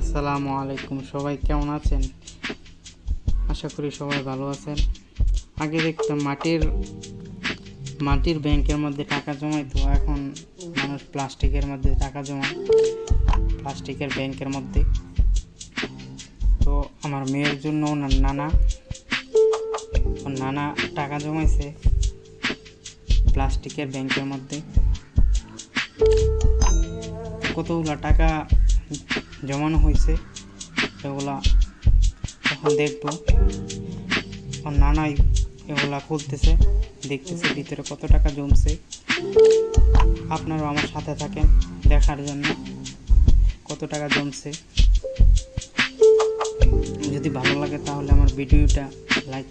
আসসালামু আলাইকুম, সবাই কেমন আছেন? আশা করি সবাই ভালো আছেন। আগে দেখতাম মাটির ব্যাংকের মধ্যে টাকা জমাইতো, এখন মানুষ প্লাস্টিকের মধ্যে টাকা জমায়, প্লাস্টিকের ব্যাংকের মধ্যে। তো আমার মেয়ের জন্য ওর নানা টাকা জমাইছে প্লাস্টিকের ব্যাংকের মধ্যে। কতগুলো টাকা জমানো হয়েছে এগুলা এখন দেখবো। ওর নানাই এগুলা খুলতেছে, দেখতেছে ভিতরে কত টাকা জমছে। আপনারাও আমার সাথে থাকেন দেখার জন্য কত টাকা জমছে। যদি ভালো লাগে তাহলে আমার ভিডিওটা লাইক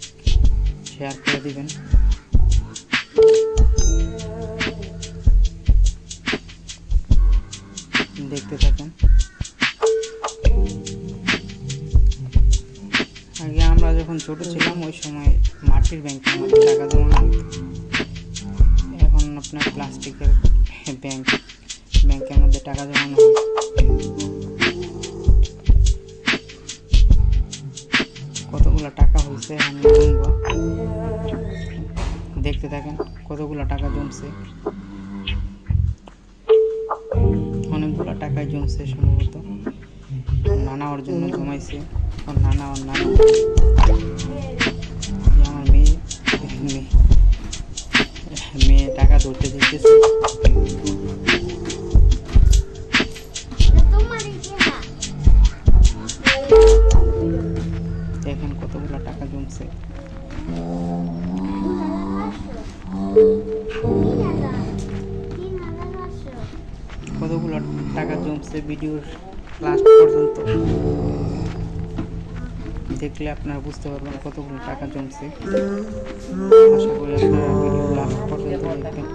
শেয়ার করে দিবেন। দেখতে থাকেন। আগে আমরা যখন ছোট ছিলাম ওই সময় মাটির ব্যাংকের মধ্যে টাকা জমানো হতো, এখন আপনার প্লাস্টিকের ব্যাংকের মধ্যে টাকা জমানো হয়। কতগুলো টাকা হয়েছে আমি গুনবো, দেখতে থাকেন কতগুলো টাকা জমছে। অনেকগুলো টাকায় জমছে সম্ভবত। নানা ওর জন্য জমাইছে, ওর নানা আমার মেয়ে টাকা ধরতে যেতেছে। দেখেন কতগুলো টাকা জমছে। কতগুলো টাকা জমছে ভিডিওর লাস্ট পর্যন্ত দেখলে আপনারা বুঝতে পারবেন কতগুলো টাকা জমছে। আশা করি আপনারা ভিডিও লাস্ট পর্যন্ত দেখবেন।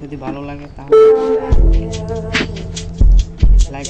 যদি ভালো লাগে তাহলে লাইক